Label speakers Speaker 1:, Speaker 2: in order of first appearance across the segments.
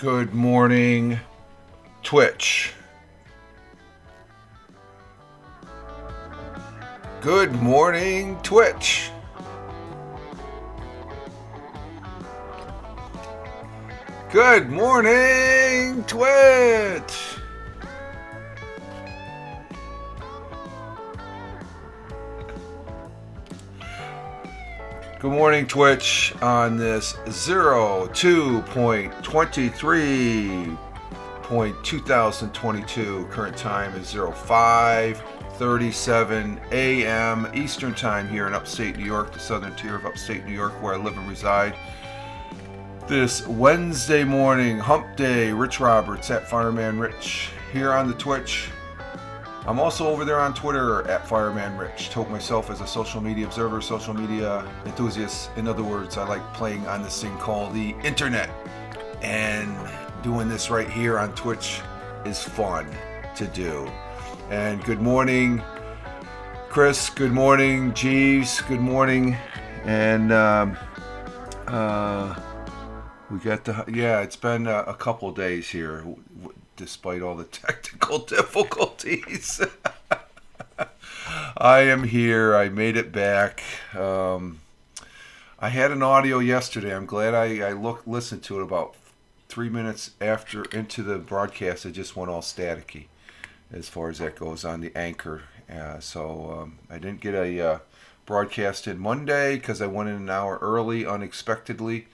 Speaker 1: Good morning, Twitch. Good morning, Twitch. Good morning, Twitch. Good morning, Twitch, on this 02.23.2022. Current time is 05:37 a.m. Eastern Time here in upstate New York, the southern tier of upstate New York, where I live and reside. This Wednesday morning, hump day, Rich Roberts at Fireman Rich here on the Twitch. I'm also over there on Twitter at Fireman Rich. Told myself as a social media observer, social media enthusiast. In other words, I like playing on this thing called the internet. And doing this right here on Twitch is fun to do. And good morning, Chris. Good morning, Jeeves. Good morning. And we got it's been a couple days here, despite all the technical difficulties. I am here. I made it back. I had an audio yesterday. I'm glad I listened to it about 3 minutes after into the broadcast. It just went all staticky as far as that goes on the Anchor. So I didn't get a broadcast in Monday because I went in an hour early unexpectedly.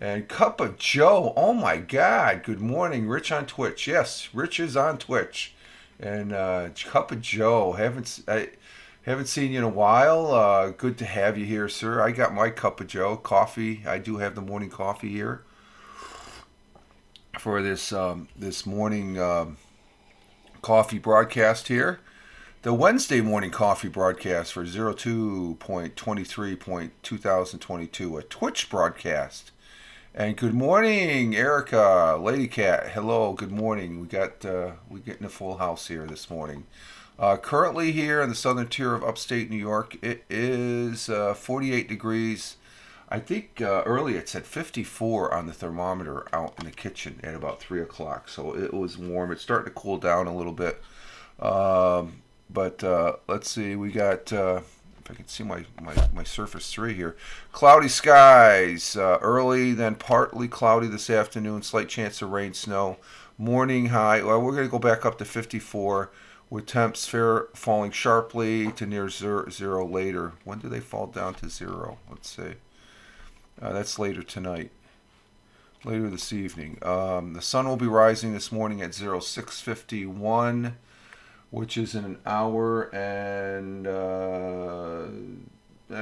Speaker 1: And Cup of Joe, oh my God, good morning, Rich on Twitch. Yes, Rich is on Twitch. And Cup of Joe, I haven't seen you in a while. Good to have you here, sir. I got my Cup of Joe coffee. I do have the morning coffee here for this morning coffee broadcast here. The Wednesday morning coffee broadcast for 02.23.2022, a Twitch broadcast. And good morning, Erica, Lady Cat. Hello, good morning. We getting a full house here this morning. Currently here in the southern tier of upstate New York, it is 48 degrees. I think earlier it said 54 on the thermometer out in the kitchen at about 3 o'clock. So it was warm. It's starting to cool down a little bit. But let's see, we got... if I can see my Surface 3 here. Cloudy skies, early, then partly cloudy this afternoon. Slight chance of rain, snow. Morning high, well, we're going to go back up to 54 with temps falling sharply to near zero later. When do they fall down to zero? Let's see. That's later tonight. Later this evening. The sun will be rising this morning at 06:51. Which is in an hour and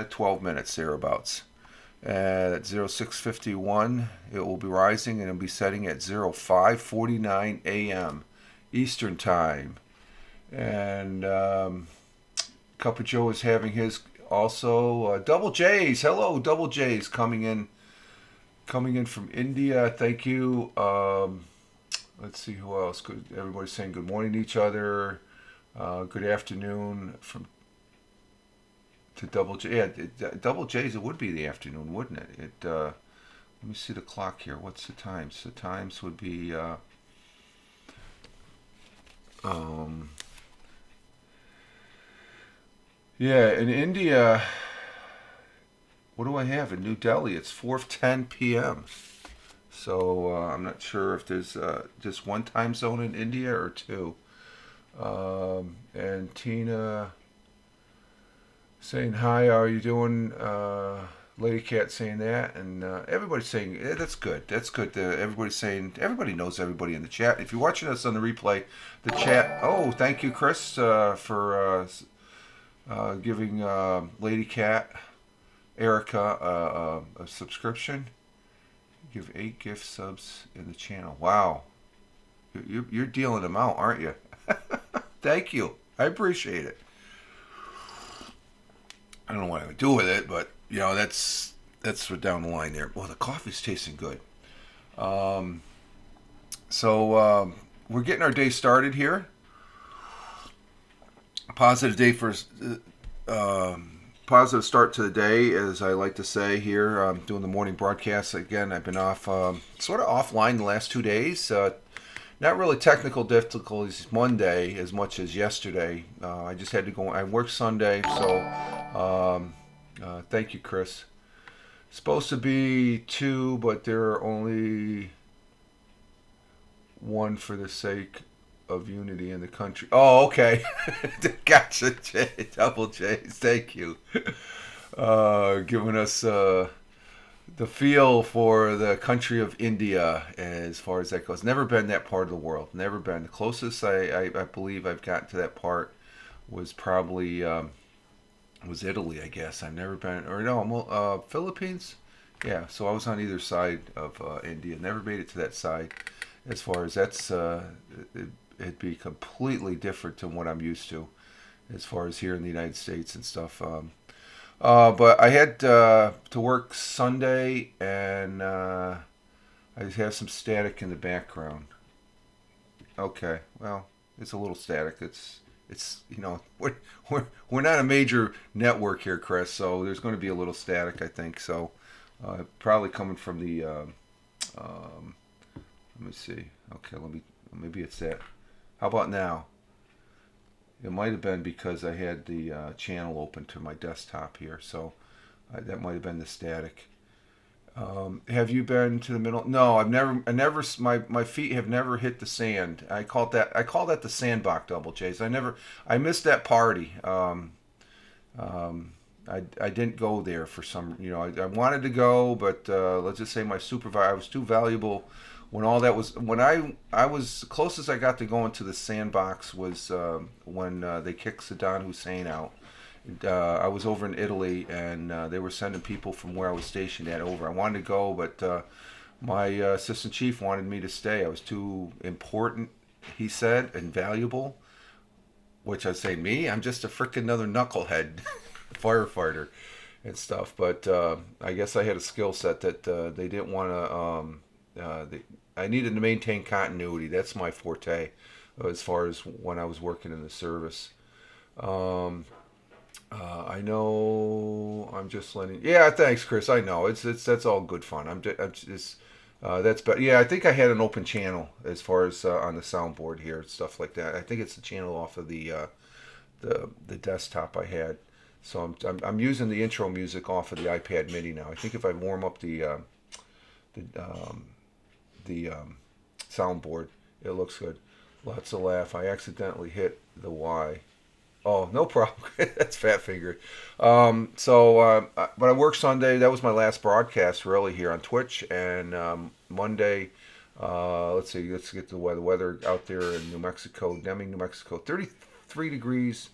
Speaker 1: 12 minutes thereabouts. At 06:51, it will be rising and it'll be setting at 05:49 a.m. Eastern Time. And Cup of Joe is having his also. Double J's, hello, Double J's coming in from India. Thank you. Let's see who else. Everybody's saying good morning to each other. Good afternoon to Double J. Yeah, Double J's, it would be the afternoon, wouldn't it? Let me see the clock here. What's the times? The times would be in India. What do I have in New Delhi? It's 4:10 p.m. So I'm not sure if there's just one time zone in India or two. And Tina saying hi, how are you doing? Lady Cat saying that, and everybody's saying that's good. That's good. Everybody's saying, everybody knows everybody in the chat. If you're watching us on the replay, the chat. Oh, thank you, Chris, for giving Lady Cat, Erica a subscription. Give 8 gift subs in the channel. Wow, you're dealing them out, aren't you? Thank you. I appreciate it. I don't know what I would do with it, but that's for down the line there. Well, the coffee's tasting good. So we're getting our day started here. Positive day for positive start to the day, as I like to say here. I'm doing the morning broadcast again. I've been off, sort of offline the last 2 days. Not really technical difficulties Monday as much as yesterday. I just had to go. I worked Sunday, so thank you, Chris. Supposed to be two, but there are only one for the sake of unity in the country. Oh, okay. Gotcha, J. Double J's. Thank you. Giving us the feel for the country of India as far as that goes. Never been that part of the world. Never been. The closest I believe I've gotten to that part was probably was Italy, I guess. I've never been, or no, Philippines. Yeah, so I was on either side of India. Never made it to that side. As far as that's, it'd be completely different to what I'm used to, as far as here in the United States and stuff. But I had to work Sunday, and I have some static in the background. Okay, well, it's a little static. It's we're not a major network here, Chris. So there's going to be a little static, I think. So probably coming from the. Let me see. Okay, maybe it's that. How about now? It might have been because I had the channel open to my desktop here, so that might have been the static. Have you been to the middle? No, I never. My feet have never hit the sand. I call that the sandbox, Double J's. I missed that party. I didn't go there for some. I wanted to go, but let's just say my supervisor. I was too valuable. When all that was, when I was the closest I got to going to the sandbox was when they kicked Saddam Hussein out. I was over in Italy, and they were sending people from where I was stationed at over. I wanted to go, but my assistant chief wanted me to stay. I was too important, he said, and valuable. Which I say, me? I'm just a freaking another knucklehead firefighter and stuff. But I guess I had a skill set that they didn't want to. I needed to maintain continuity. That's my forte, as far as when I was working in the service. I know. I'm just letting. Yeah, thanks, Chris. I know it's that's all good fun. I'm just that's better. Yeah, I think I had an open channel as far as on the soundboard here, stuff like that. I think it's the channel off of the desktop I had. So I'm using the intro music off of the iPad Mini now. I think if I warm up the soundboard, it looks good. Lots of laugh. I accidentally hit the Y. Oh, no problem. That's fat finger. But I worked Sunday. That was my last broadcast really here on Twitch. And Monday, let's see. Let's get to the weather. Weather out there in New Mexico, Deming, New Mexico, 33 degrees.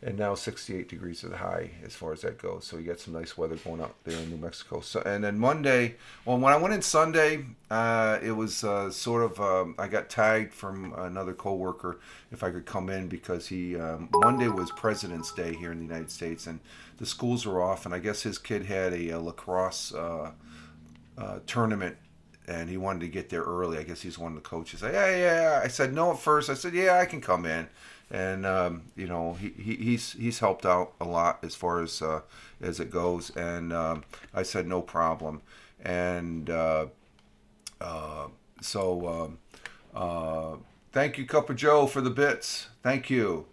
Speaker 1: And now 68 degrees is the high as far as that goes. So you got some nice weather going up there in New Mexico. So, and then Monday, well, when I went in Sunday, it was sort of, I got tagged from another coworker if I could come in because Monday was President's Day here in the United States and the schools were off. And I guess his kid had a lacrosse tournament and he wanted to get there early. I guess he's one of the coaches. Yeah. I said no at first. I said, yeah, I can come in. And he's helped out a lot as far as it goes, and I said no problem, and thank you, Cup of Joe, for the bits. Thank you.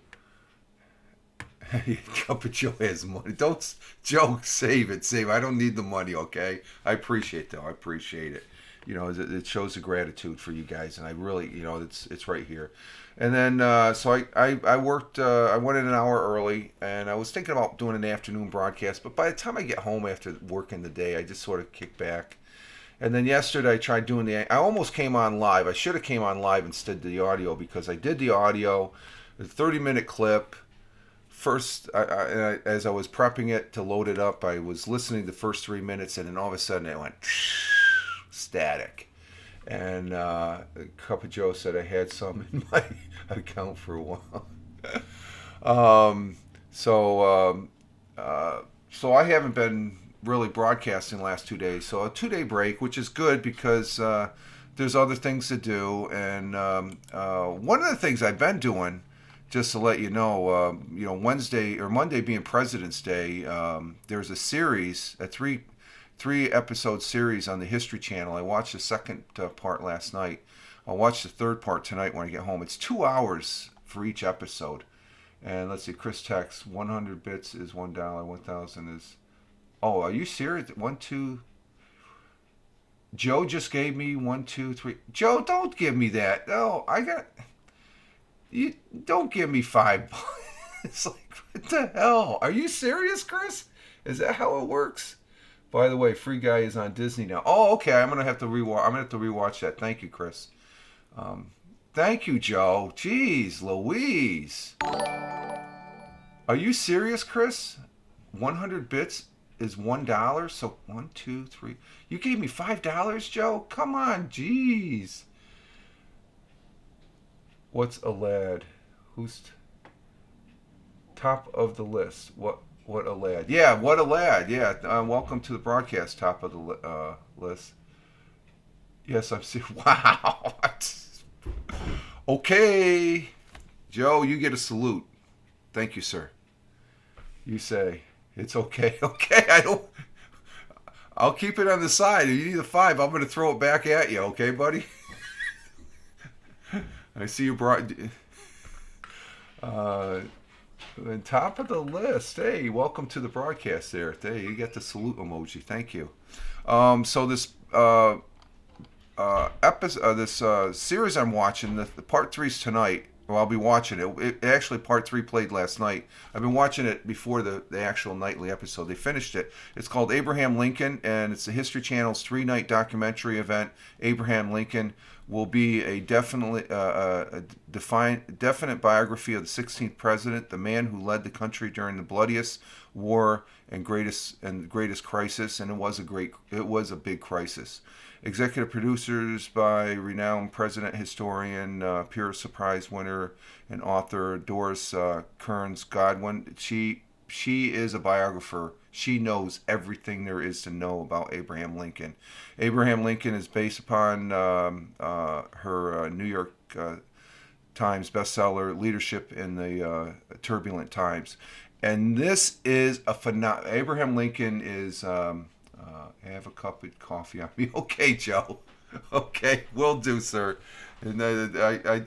Speaker 1: Cup of Joe has money. Don't Joe save it. I don't need the money. Okay, I appreciate it. It shows the gratitude for you guys, and I really, it's right here. And then, so I worked, I went in an hour early, and I was thinking about doing an afternoon broadcast, but by the time I get home after working the day, I just sort of kick back. And then yesterday I tried doing I almost came on live. I should have came on live instead of the audio, because I did the audio, a 30-minute clip. First, as I was prepping it to load it up, I was listening to the first 3 minutes, and then all of a sudden it went static. And Cup of Joe said I had some in my account for a while. So I haven't been really broadcasting the last 2 days. So a 2-day break, which is good because there's other things to do. And one of the things I've been doing just to let Wednesday or Monday being President's Day, there's a series, a three episode series on the History Channel. I watched the second part last night. I'll watch the third part tonight when I get home. It's 2 hours for each episode. And let's see, Chris text 100 bits is $1, 1,000 is. Oh, are you serious? One, two. Joe just gave me 1, 2, 3. Joe, don't give me that. No, I got. You don't give me $5. It's like, what the hell? Are you serious, Chris? Is that how it works? By the way, Free Guy is on Disney now. Oh, okay. I'm gonna have to rewatch that. Thank you, Chris. Thank you, Joe. Jeez, Louise. Are you serious, Chris? 100 bits is $1. So 1, 2, 3. You gave me $5, Joe. Come on, jeez. What's a lad? Who's top of the list? What a lad? Yeah, what a lad. Yeah, welcome to the broadcast, top of the list. Yes, I'm seeing. Wow. Okay, Joe, you get a salute. Thank you, sir. You say it's okay. Okay, I don't. I'll keep it on the side. If you need a 5, I'm going to throw it back at you. Okay, buddy. I see you brought. On top of the list. Hey, welcome to the broadcast there. Hey, you get the salute emoji. Thank you. So this episode, this series I'm watching, the part 3's tonight. Well, I'll be watching it. Actually, part 3 played last night. I've been watching it before the actual nightly episode. They finished it. It's called Abraham Lincoln, and it's the History Channel's 3-night documentary event. Abraham Lincoln will be a definite biography of the 16th president, the man who led the country during the bloodiest war and greatest crisis, and it was a big crisis. Executive producers by renowned president historian, Pulitzer Prize winner and author Doris Kearns Goodwin. She is a biographer. She knows everything there is to know about Abraham Lincoln. Abraham Lincoln is based upon her New York Times bestseller, Leadership in the Turbulent Times. And this is a phenomenal. Abraham Lincoln is. Have a cup of coffee on me. Okay, Joe. Okay, will do, sir. And I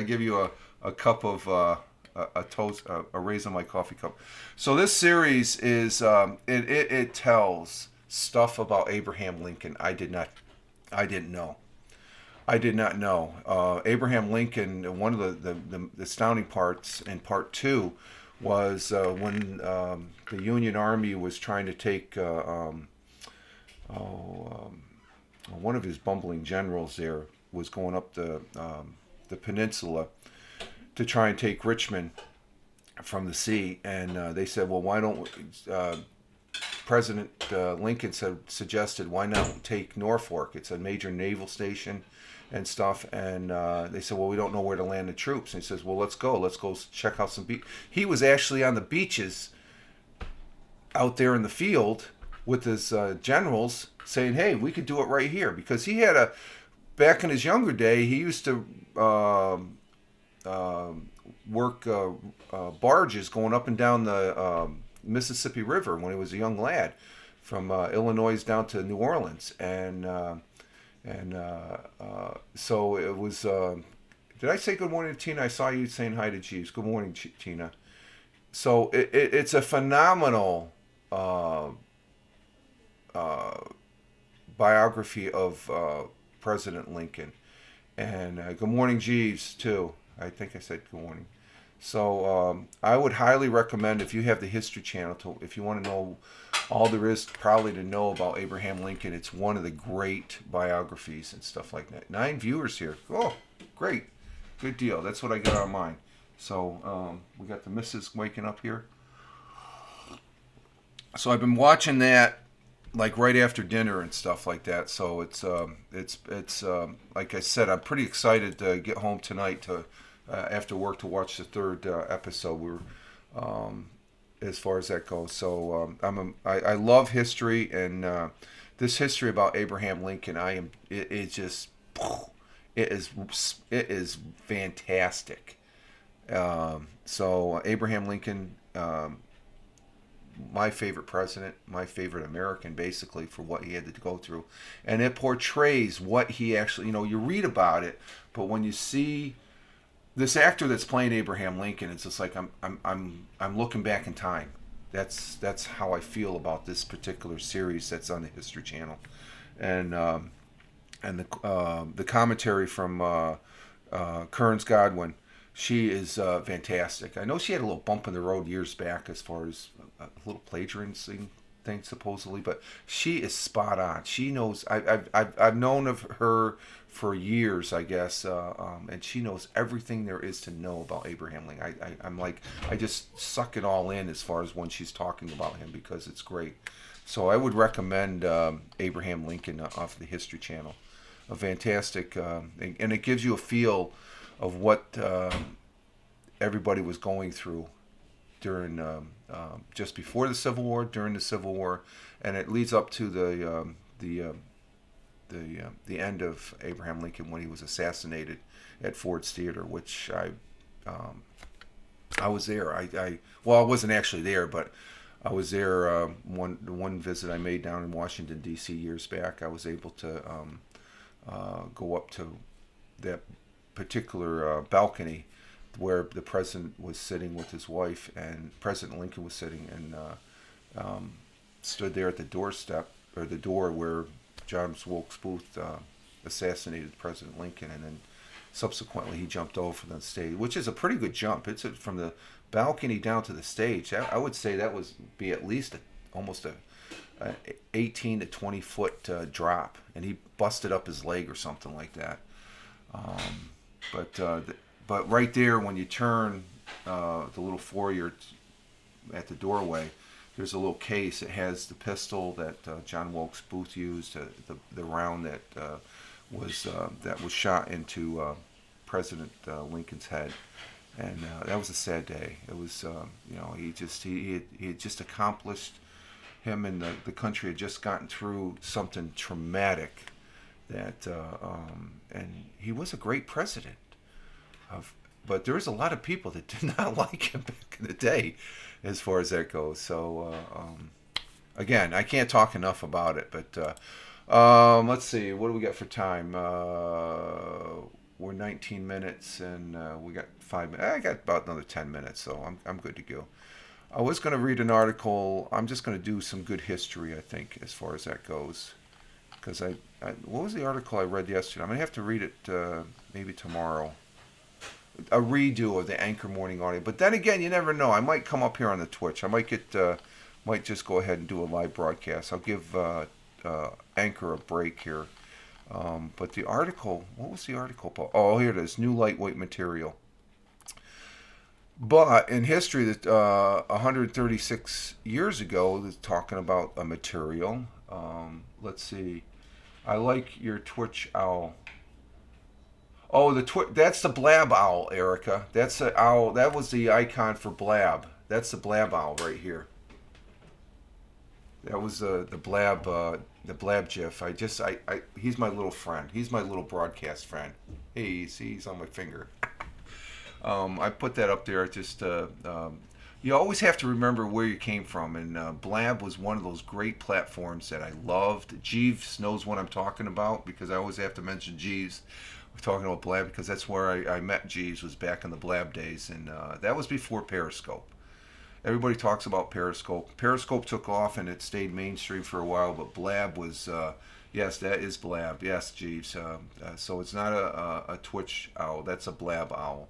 Speaker 1: give you a cup of a toast, a raise on my coffee cup. So this series is it tells stuff about Abraham Lincoln I didn't know. I did not know. Abraham Lincoln. One of the astounding parts in part 2 was when the Union Army was trying to take one of his bumbling generals there was going up the peninsula to try and take Richmond from the sea, and they said, well, why don't President Lincoln suggested why not take Norfolk? It's a major naval station and stuff, and they said, well, we don't know where to land the troops. And he says, well, let's go check out some beach. He was actually on the beaches out there in the field with his generals saying, hey, we could do it right here, because he had back in his younger day, he used to work barges going up and down the Mississippi River when he was a young lad, from Illinois down to New Orleans, and so it was. Did I say good morning to Tina? I saw you saying hi to Jeeves. Good morning, Tina. So it's a phenomenal biography of President Lincoln, and good morning, Jeeves, too. I think I said good morning. So I would highly recommend, if you have the History Channel, if you want to know all there is probably to know about Abraham Lincoln, it's one of the great biographies and stuff like that. 9 viewers here. Oh, great. Good deal. That's what I got on mine. So we got the missus waking up here. So I've been watching that like right after dinner and stuff like that. So it's like I said, I'm pretty excited to get home tonight to after work to watch the third episode. We're as far as that goes. So I love history, and this history about Abraham Lincoln, it is fantastic. So Abraham Lincoln, my favorite president, my favorite American, basically, for what he had to go through, and it portrays what he actually, you read about it, but when you see this actor that's playing Abraham Lincoln, it's just like I'm looking back in time. That's how I feel about this particular series that's on the History Channel, and the commentary from Kearns Godwin. She is fantastic. I know she had a little bump in the road years back as far as a little plagiarizing thing supposedly, but she is spot on. She knows. I've known of her for years, I guess, and she knows everything there is to know about Abraham Lincoln. I'm like, I just suck it all in as far as when she's talking about him because it's great. So I would recommend Abraham Lincoln off the History Channel. A fantastic, and it gives you a feel of what everybody was going through during just before the Civil War, during the Civil War, and it leads up to the end of Abraham Lincoln when he was assassinated at Ford's Theater, which I was there. Well, I wasn't actually there, but I was there one visit I made down in Washington D.C. years back. I was able to go up to that particular balcony where the president was sitting with his wife, and President Lincoln was sitting, and stood there at the doorstep or the door where John Wilkes Booth assassinated President Lincoln, and then subsequently he jumped over the stage, which is a pretty good jump. It's from the balcony down to the stage. I would say that was be at least almost a 18 to 20 foot drop, and he busted up his leg or something like that. Um, but right there when you turn the little foyer at the doorway, there's a little case. It has the pistol that John Wilkes Booth used, the round that was shot into President Lincoln's head, and that was a sad day. It was he had just accomplished. Him and the country had just gotten through something traumatic, and he was a great president. But there was a lot of people that did not like him back in the day, as far as that goes. So again, I can't talk enough about it. But let's see, what do we got for time? We're 19 minutes, and we got 5 minutes. I got about another 10 minutes, so I'm good to go. I was going to read an article. I'm just going to do some good history, I think, as far as that goes. Because what was the article I read yesterday? I'm going to have to read it maybe tomorrow. A redo of the Anchor Morning Audio. But then again, you never know. I might come up here on the Twitch. I might just go ahead and do a live broadcast. I'll give Anchor a break here. But the article, what was the article about? Oh, here it is. New lightweight material. But in history, that 136 years ago, they're talking about a material. Let's see. I like your Twitch owl. Oh, that's the Blab owl, Erica. That's the owl. That was the icon for Blab. That's the Blab owl right here. That was the Blab GIF. He's my little friend. He's my little broadcast friend. Hey, see, he's on my finger. I put that up there just you always have to remember where you came from, and Blab was one of those great platforms that I loved. Jeeves knows what I'm talking about because I always have to mention Jeeves. We're talking about Blab because that's where I met Jeeves, was back in the Blab days, and that was before Periscope. Everybody talks about Periscope. Periscope took off and it stayed mainstream for a while, but Blab was, yes, that is Blab. Yes, Jeeves. So it's not a Twitch owl. That's a Blab owl.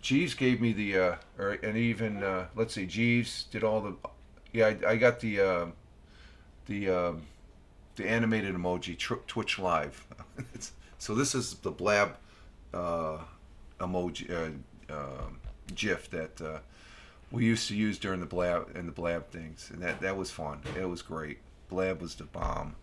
Speaker 1: Jeeves gave me and even let's see, Jeeves did all the, yeah, I got the animated emoji Twitch Live. So this is the Blab emoji GIF that we used to use during the Blab things, and that was fun. It was great. Blab was the bomb.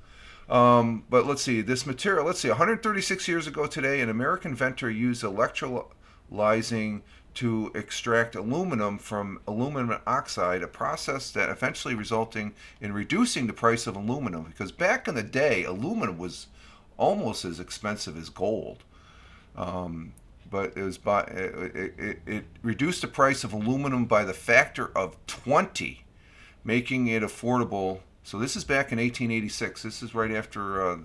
Speaker 1: But let's see, this material. Let's see, 136 years ago today, an American inventor used electrolyzing to extract aluminum from aluminum oxide, a process that eventually resulting in reducing the price of aluminum, because back in the day, aluminum was almost as expensive as gold. but it was by it reduced the price of aluminum by the factor of 20, making it affordable. So this is back in 1886. This is right after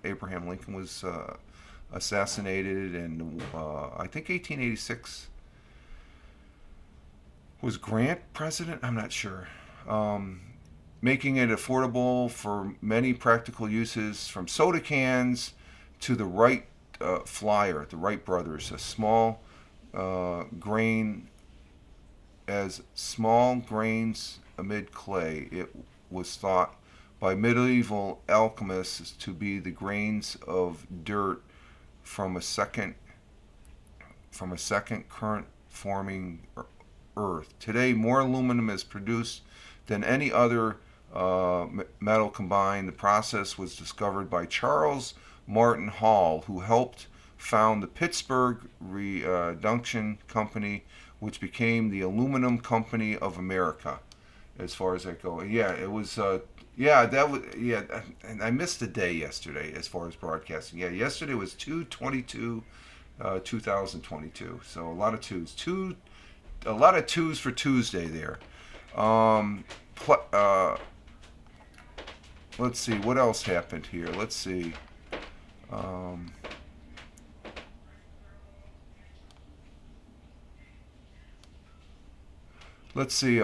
Speaker 1: Abraham Lincoln was assassinated, and I think 1886 was Grant president. I'm not sure. Um, Making it affordable for many practical uses, from soda cans to the Wright Flyer, the Wright brothers, a grain small grains amid clay. It was thought by medieval alchemists to be the grains of dirt from a second current forming earth. Today, more aluminum is produced than any other metal combined. The process was discovered by Charles Martin Hall, who helped found the Pittsburgh Reduction Company, which became the Aluminum Company of America. As far as that goes, yeah, it was. Yeah, that was. Yeah, and I missed a day yesterday as far as broadcasting. Yeah, yesterday was 2/22, 2022. So a lot of twos. A lot of twos for Tuesday there. Um, pl- uh, let's see what else happened here. Let's see. Um, let's see.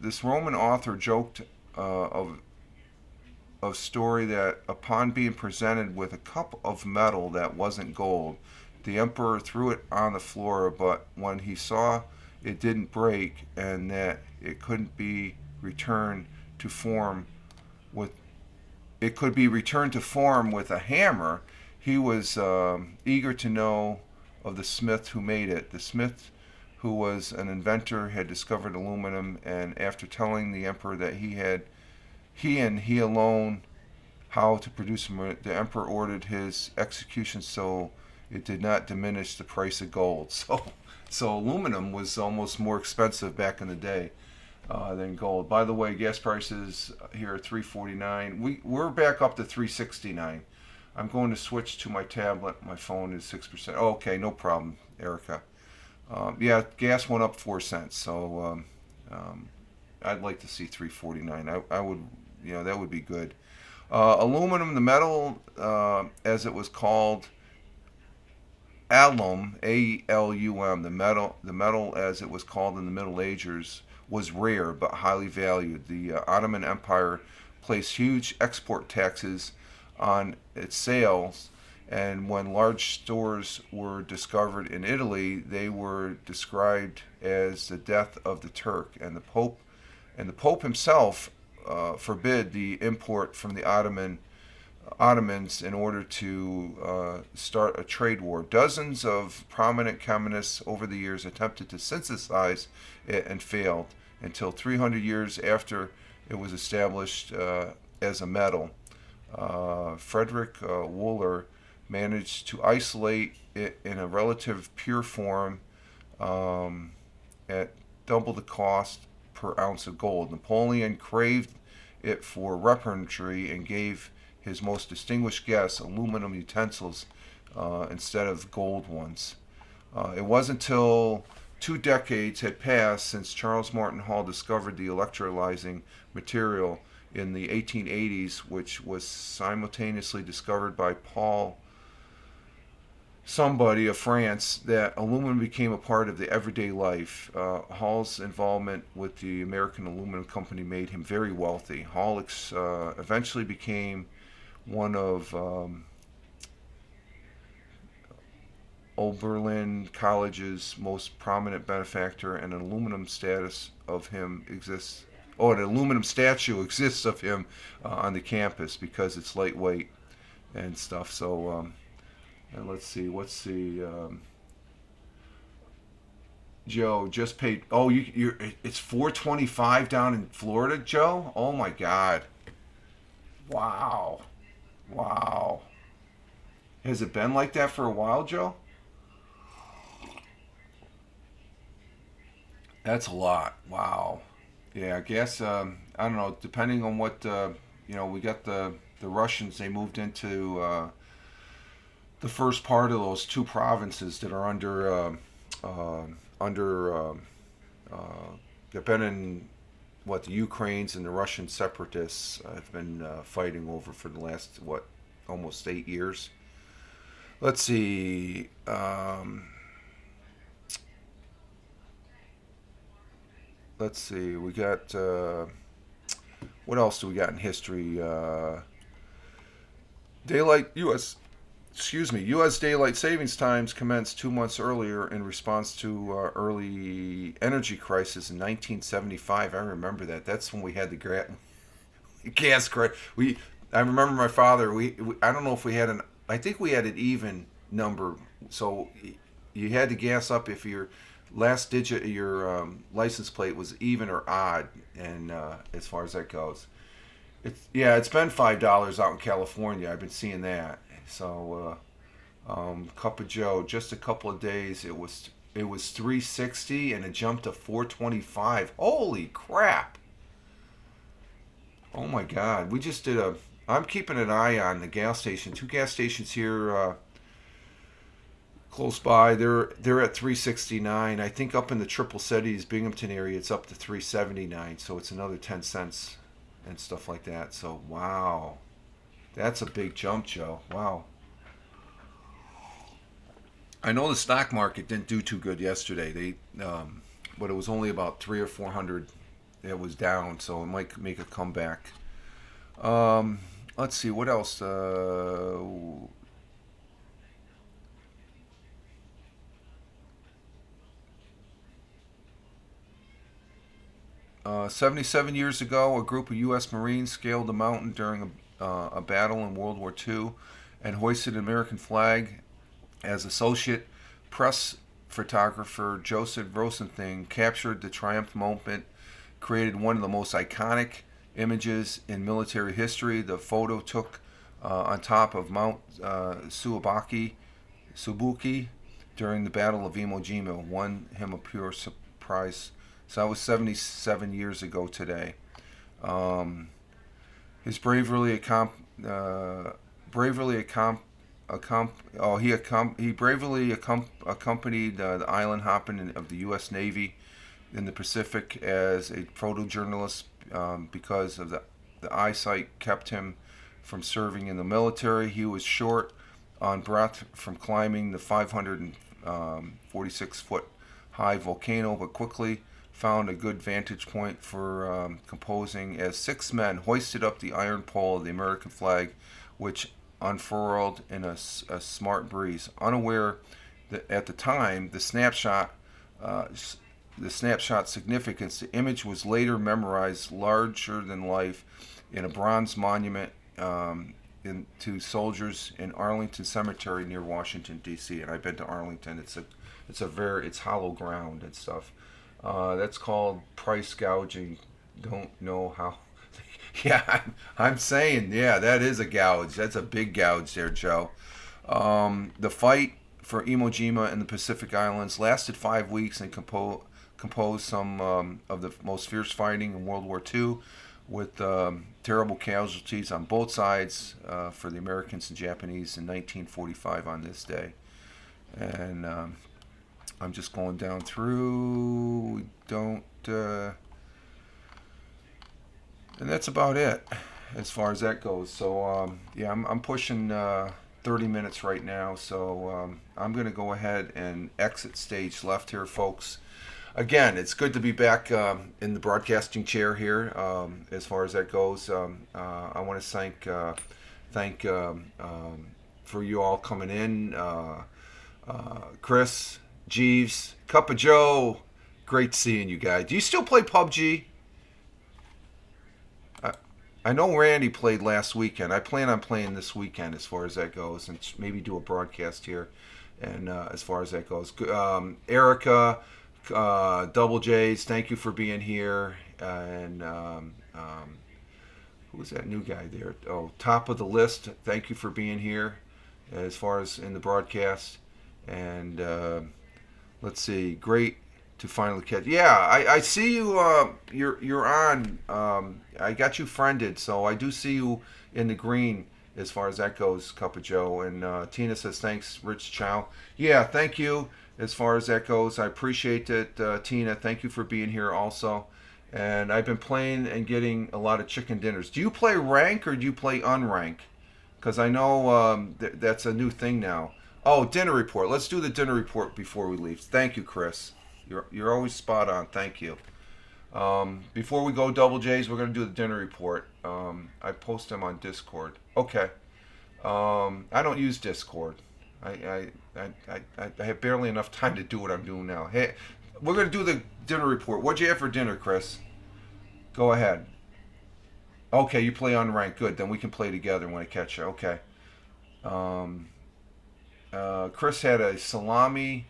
Speaker 1: This Roman author joked of story that upon being presented with a cup of metal that wasn't gold, the emperor threw it on the floor, but when he saw it didn't break and that it couldn't be returned to form with a hammer, he was eager to know of the smith who made it. The smith, who was an inventor, had discovered aluminum, and after telling the emperor that he alone how to produce them, the emperor ordered his execution so it did not diminish the price of gold. So aluminum was almost more expensive back in the day than gold. By the way, gas prices here are $3.49. We're back up to $3.69. I'm going to switch to my tablet. My phone is 6%. Oh, okay, no problem, Erica. Yeah, gas went up 4 cents. So I'd like to see 3.49. I would, that would be good. Aluminum, the metal, as it was called, alum, A-L-U-M, the metal as it was called in the Middle Ages, was rare but highly valued. The Ottoman Empire placed huge export taxes on its sales, and when large stores were discovered in Italy, they were described as the death of the Turk, and the Pope himself forbid the import from the Ottomans in order to start a trade war. Dozens of prominent communists over the years attempted to synthesize it and failed until 300 years after it was established as a metal. Frederick Wöhler managed to isolate it in a relative pure form at double the cost per ounce of gold. Napoleon craved it for weaponry and gave his most distinguished guests aluminum utensils instead of gold ones. It wasn't until 2 decades had passed since Charles Martin Hall discovered the electrolyzing material in the 1880s, which was simultaneously discovered by Paul somebody of France, that aluminum became a part of the everyday life. Hall's involvement with the American Aluminum Company made him very wealthy. Hall eventually became one of Oberlin College's most prominent benefactor, and an aluminum statue exists of him on the campus because it's lightweight and stuff. So, and let's see, Joe just paid. Oh, it's 425 down in Florida, Joe. Oh my God! Wow, wow. Has it been like that for a while, Joe? That's a lot. Wow. Yeah, I guess I don't know. Depending on what we got the Russians. They moved into the first part of those two provinces that are uh, under they've been in what the Ukrainians and the Russian separatists have been fighting over for the last almost 8 years. Let's see. Let's see. We got what else do we got in history? Daylight U.S. Excuse me. U.S. daylight savings times commenced 2 months earlier in response to early energy crisis in 1975. I remember that. That's when we had the gas crisis. I remember my father. We I don't know if we had an. I think we had an even number. So you had to gas up if your last digit of your license plate was even or odd, and as far as that goes, it's been $5 out in California. I've been seeing that. So Cup of Joe, just a couple of days, it was 360 and it jumped to 425. Holy crap! Oh my God, we just did a. I'm keeping an eye on the gas station. Two gas stations here close by. They're at 369. I think up in the Triple Cities, Binghamton area, it's up to 379. So it's another 10 cents and stuff like that. So wow, that's a big jump, Joe. Wow. I know the stock market didn't do too good yesterday. But it was only about 300 or 400. It was down, so it might make a comeback. Um, let's see what else. 77 years ago, a group of U.S. Marines scaled a mountain during a battle in World War II and hoisted an American flag as Associate Press photographer Joseph Rosenthal captured the triumph moment, created one of the most iconic images in military history. The photo took on top of Mount Subuki during the Battle of Iwo Jima won him a pure surprise. So that was 77 years ago today. Um, his bravely he bravely accompanied the island hopping of the U.S. Navy in the Pacific as a photojournalist because of the eyesight kept him from serving in the military. He was short on breath from climbing the 546-foot high volcano, but quickly found a good vantage point for composing as 6 men hoisted up the iron pole of the American flag, which unfurled in a smart breeze. Unaware that at the time uh, the snapshot significance, the image was later memorized larger than life in a bronze monument to soldiers in Arlington Cemetery near Washington D.C. And I've been to Arlington. It's hollow ground and stuff. That's called price gouging. Don't know how. Yeah, I'm saying, yeah, that is a gouge. That's a big gouge there, Joe. The fight for Iwo Jima and the Pacific Islands lasted 5 weeks and composed some of the most fierce fighting in World War II, with terrible casualties on both sides for the Americans and Japanese in 1945 on this day. And I'm just going down through. We don't. And that's about it as far as that goes. So, yeah, I'm pushing 30 minutes right now. So, I'm going to go ahead and exit stage left here, folks. Again, it's good to be back in the broadcasting chair here as far as that goes. I want to thank for you all coming in. Chris, Jeeves, Cup of Joe, great seeing you guys. Do you still play PUBG? I know Randy played last weekend. I plan on playing this weekend as far as that goes, and maybe do a broadcast here. And as far as that goes, Erica, Double J's, thank you for being here. And who's that new guy there? Oh, top of the list. Thank you for being here as far as in the broadcast. And let's see, great to finally catch. Yeah, I see you. You're on. I got you friended, so I do see you in the green. as far as that goes, Cup of Joe. And Tina says, thanks, Rich Chow. Yeah, thank you as far as that goes. I appreciate it, Tina. Thank you for being here also. And I've been playing and getting a lot of chicken dinners. Do you play rank or do you play unrank? Because I know that's a new thing now. Oh, dinner report. Let's do the dinner report before we leave. Thank you, Chris. You're always spot on. Thank you. Before we go, Double J's, we're going to do the dinner report. I post them on Discord. Okay. I don't use Discord. I have barely enough time to do what I'm doing now. Hey, we're going to do the dinner report. What'd you have for dinner, Chris? Go ahead. Okay, you play unranked. Good. Then we can play together when I catch you. Okay. Um, Chris had a salami.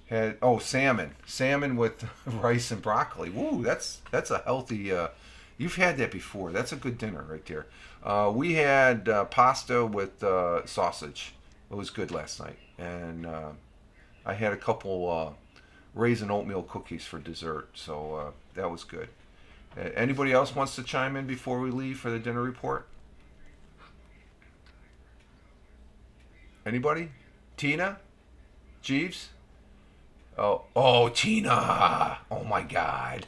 Speaker 1: Had salmon with rice and broccoli. Woo, that's a healthy. You've had that before. That's a good dinner right there. We had pasta with sausage. It was good last night, and I had a couple raisin oatmeal cookies for dessert. So that was good. Anybody else wants to chime in before we leave for the dinner report? Anybody? Tina? Jeeves? Oh, Tina! Oh my God,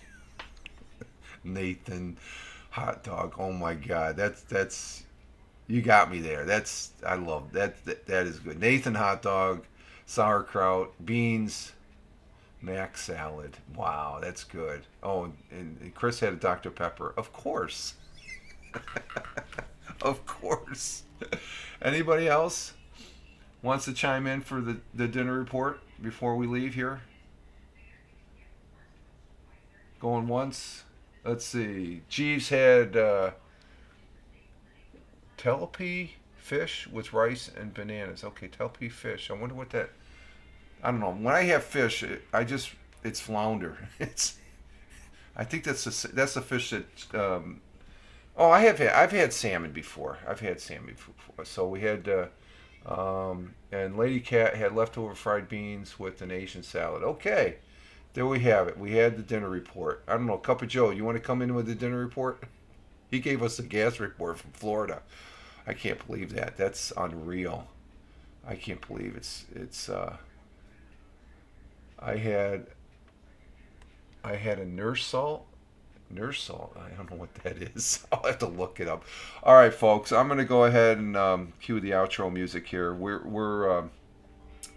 Speaker 1: Nathan, hot dog. Oh my God, that's you got me there. I love that. That is good. Nathan, hot dog, sauerkraut, beans, mac salad. Wow, that's good. Oh, and Chris had a Dr. Pepper. Of course, of course. Anybody else wants to chime in for the dinner report before we leave here? Going once. Let's see. Jeeves had telepy fish with rice and bananas. Okay, telepy fish. I wonder what that. I don't know. When I have fish, it's flounder. I think that's the fish that. Oh, I've had salmon before. I've had salmon before. So we had. And Lady Cat had leftover fried beans with an Asian salad. Okay, there we have it. We had the dinner report. I don't know, Cup of Joe, you want to come in with the dinner report? He gave us the gas report from Florida. I can't believe that. That's unreal. I can't believe it's. I had a nurse salt. Nurse salt. I don't know what that is. I'll have to look it up. All right, folks. I'm gonna go ahead and cue the outro music here. We're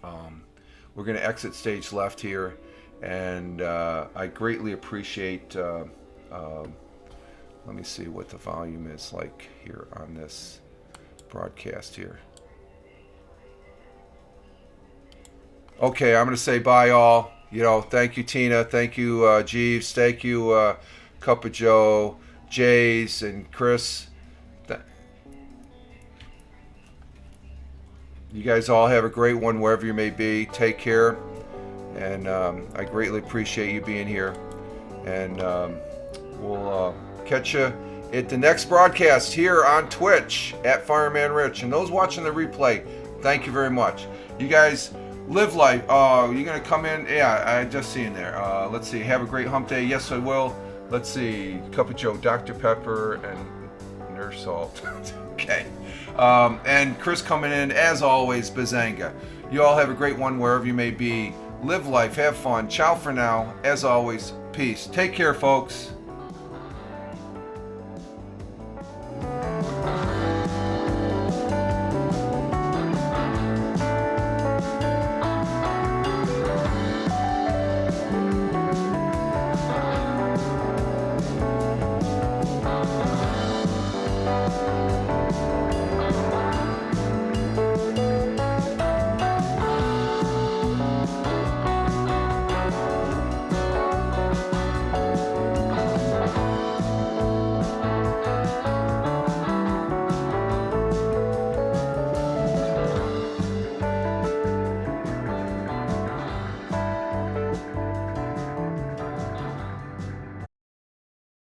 Speaker 1: gonna exit stage left here, and I greatly appreciate. Let me see what the volume is like here on this broadcast here. Okay, I'm gonna say bye, all. Thank you, Tina. Thank you, Jeeves. Thank you. Cup of Joe, Jays, and Chris. You guys all have a great one wherever you may be. Take care. And I greatly appreciate you being here. And we'll catch you at the next broadcast here on Twitch at Fireman Rich. And those watching the replay, thank you very much. You guys live life. Oh, you're going to come in? Yeah, I just seen there. Let's see. Have a great hump day. Yes, I will. Let's see, Cup of Joe, Dr. Pepper, and Nurse Salt. Okay. And Chris coming in, as always, Bazanga. You all have a great one wherever you may be. Live life, have fun. Ciao for now. As always, peace. Take care, folks.